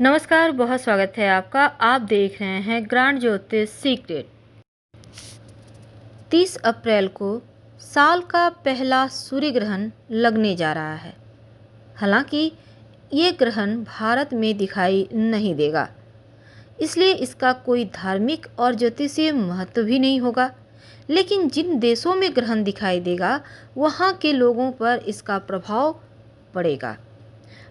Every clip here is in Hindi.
नमस्कार, बहुत स्वागत है आपका। आप देख रहे हैं ग्रांड ज्योतिष सीक्रेट। 30 अप्रैल को साल का पहला सूर्य ग्रहण लगने जा रहा है। हालांकि ये ग्रहण भारत में दिखाई नहीं देगा, इसलिए इसका कोई धार्मिक और ज्योतिषीय महत्व भी नहीं होगा। लेकिन जिन देशों में ग्रहण दिखाई देगा वहाँ के लोगों पर इसका प्रभाव पड़ेगा।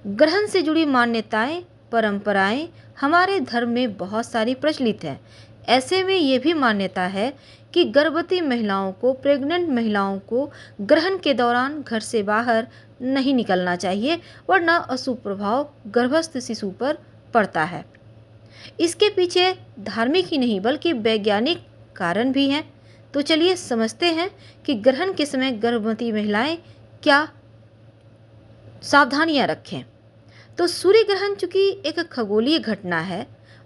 ग्रहण से जुड़ी मान्यताएं, परंपराएं हमारे धर्म में बहुत सारी प्रचलित हैं। ऐसे में ये भी मान्यता है कि गर्भवती महिलाओं को, प्रेग्नेंट महिलाओं को ग्रहण के दौरान घर से बाहर नहीं निकलना चाहिए, वरना अशुभ प्रभाव गर्भस्थ शिशु पर पड़ता है। इसके पीछे धार्मिक ही नहीं बल्कि वैज्ञानिक कारण भी हैं। तो चलिए समझते हैं कि ग्रहण के समय गर्भवती महिलाएं क्या सावधानियां रखें। तो सूर्य ग्रहण चूँकि एक खगोलीय घटना है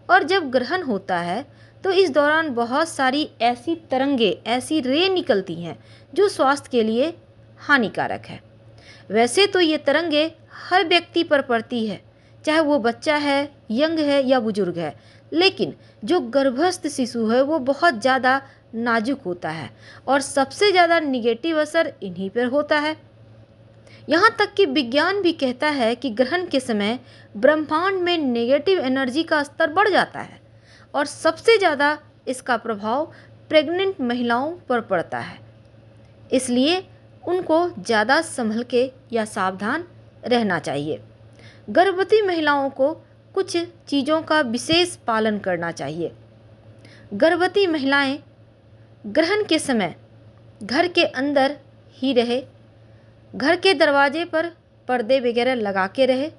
और जब ग्रहण होता है तो इस दौरान बहुत सारी ऐसी तरंगे, ऐसी रे निकलती हैं जो स्वास्थ्य के लिए हानिकारक है। वैसे तो ये तरंगे हर व्यक्ति पर पड़ती है, चाहे वो बच्चा है, यंग है या बुजुर्ग है, लेकिन जो गर्भस्थ शिशु है वो बहुत ज़्यादा नाजुक होता है और सबसे ज़्यादा निगेटिव असर इन्हीं पर होता है। यहाँ तक कि विज्ञान भी कहता है कि ग्रहण के समय ब्रह्मांड में नेगेटिव एनर्जी का स्तर बढ़ जाता है और सबसे ज़्यादा इसका प्रभाव प्रेग्नेंट महिलाओं पर पड़ता है। इसलिए उनको ज़्यादा संभल के या सावधान रहना चाहिए। गर्भवती महिलाओं को कुछ चीज़ों का विशेष पालन करना चाहिए। गर्भवती महिलाएं ग्रहण के समय घर के अंदर ही रहे, घर के दरवाजे पर पर्दे वगैरह लगा के रहे।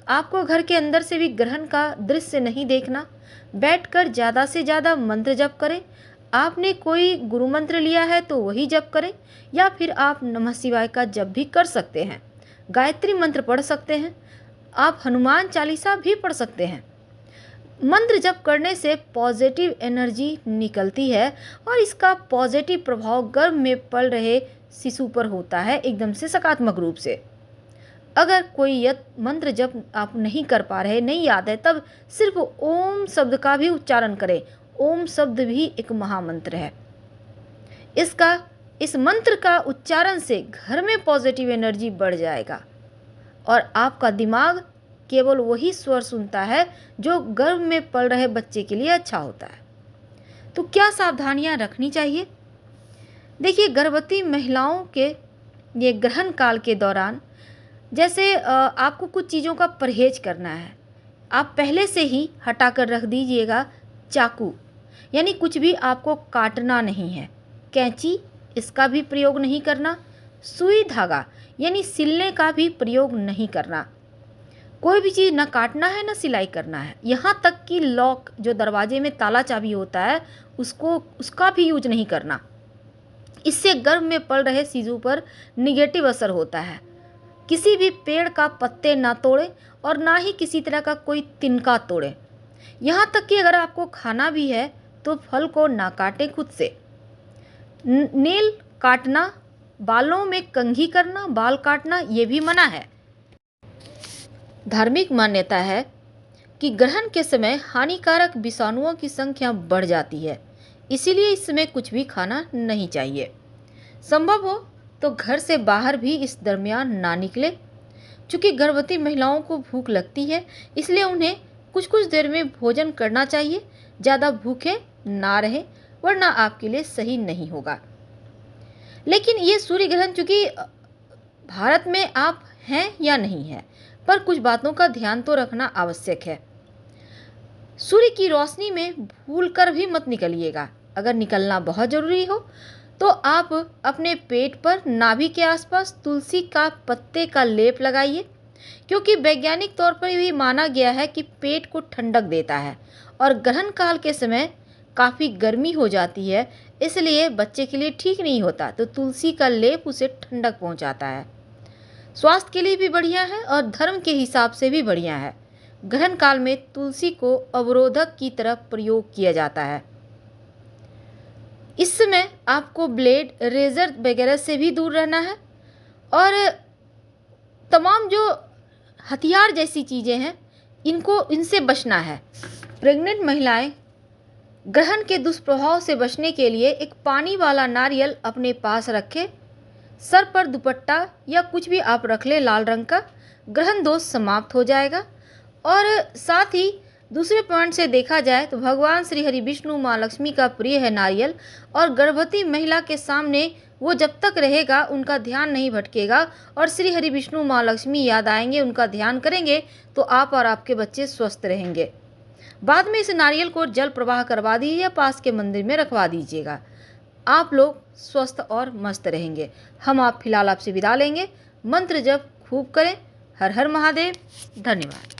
आपको घर के अंदर से भी ग्रहण का दृश्य नहीं देखना। बैठकर ज़्यादा से ज़्यादा मंत्र जप करें। आपने कोई गुरु मंत्र लिया है तो वही जप करें, या फिर आप नमः शिवाय का जप भी कर सकते हैं, गायत्री मंत्र पढ़ सकते हैं, आप हनुमान चालीसा भी पढ़ सकते हैं। मंत्र जप करने से पॉजिटिव एनर्जी निकलती है और इसका पॉजिटिव प्रभाव गर्भ में पल रहे शिशु पर होता है, एकदम से सकारात्मक रूप से। अगर कोई मंत्र जप आप नहीं कर पा रहे, नहीं याद है, तब सिर्फ ओम शब्द का भी उच्चारण करें। ओम शब्द भी एक महामंत्र है। इस मंत्र का उच्चारण से घर में पॉजिटिव एनर्जी बढ़ जाएगा और आपका दिमाग केवल वही स्वर सुनता है जो गर्भ में पल रहे बच्चे के लिए अच्छा होता है। तो क्या सावधानियां रखनी चाहिए? देखिए, गर्भवती महिलाओं के ये ग्रहण काल के दौरान जैसे आपको कुछ चीज़ों का परहेज करना है। आप पहले से ही हटा कर रख दीजिएगा चाकू, यानी कुछ भी आपको काटना नहीं है। कैंची, इसका भी प्रयोग नहीं करना। सुई धागा यानी सिलने का भी प्रयोग नहीं करना। कोई भी चीज़ ना काटना है ना सिलाई करना है। यहाँ तक कि लॉक, जो दरवाजे में ताला चाबी होता है, उसका भी यूज नहीं करना। इससे गर्भ में पल रहे शिशु पर निगेटिव असर होता है। किसी भी पेड़ का पत्ते ना तोड़ें और ना ही किसी तरह का कोई तिनका तोड़ें। यहाँ तक कि अगर आपको खाना भी है तो फल को ना काटें खुद से। नेल काटना, बालों में कंघी करना, बाल काटना, ये भी मना है। धार्मिक मान्यता है कि ग्रहण के समय हानिकारक विषाणुओं की संख्या बढ़ जाती है, इसीलिए इस समय कुछ भी खाना नहीं चाहिए। संभव हो तो घर से बाहर भी इस दरमियान ना निकले। चूँकि गर्भवती महिलाओं को भूख लगती है, इसलिए उन्हें कुछ कुछ देर में भोजन करना चाहिए। ज़्यादा भूखे ना रहें, वरना आपके लिए सही नहीं होगा। लेकिन ये सूर्य ग्रहण चूँकि भारत में आप हैं या नहीं हैं, पर कुछ बातों का ध्यान तो रखना आवश्यक है। सूर्य की रोशनी में भूलकर भी मत निकलिएगा। अगर निकलना बहुत ज़रूरी हो तो आप अपने पेट पर, नाभि के आसपास तुलसी का पत्ते का लेप लगाइए, क्योंकि वैज्ञानिक तौर पर भी माना गया है कि पेट को ठंडक देता है और ग्रहण काल के समय काफ़ी गर्मी हो जाती है, इसलिए बच्चे के लिए ठीक नहीं होता। तो तुलसी का लेप उसे ठंडक पहुंचाता है। स्वास्थ्य के लिए भी बढ़िया है और धर्म के हिसाब से भी बढ़िया है। ग्रहण काल में तुलसी को अवरोधक की तरह प्रयोग किया जाता है। इस समय आपको ब्लेड, रेजर वगैरह से भी दूर रहना है और तमाम जो हथियार जैसी चीज़ें हैं इनसे बचना है। प्रेग्नेंट महिलाएं ग्रहण के दुष्प्रभाव से बचने के लिए एक पानी वाला नारियल अपने पास रखें। सर पर दुपट्टा या कुछ भी आप रख ले लाल रंग का, ग्रहण दोष समाप्त हो जाएगा। और साथ ही दूसरे पॉइंट से देखा जाए तो भगवान श्री हरि विष्णु माँ लक्ष्मी का प्रिय है नारियल, और गर्भवती महिला के सामने वो जब तक रहेगा उनका ध्यान नहीं भटकेगा और श्री हरि विष्णु माँ लक्ष्मी याद आएंगे, उनका ध्यान करेंगे तो आप और आपके बच्चे स्वस्थ रहेंगे। बाद में इस नारियल को जल प्रवाह करवा दीजिए या पास के मंदिर में रखवा दीजिएगा। आप लोग स्वस्थ और मस्त रहेंगे। हम आप फिलहाल आपसे विदा लेंगे। मंत्र जप खूब करें। हर हर महादेव। धन्यवाद।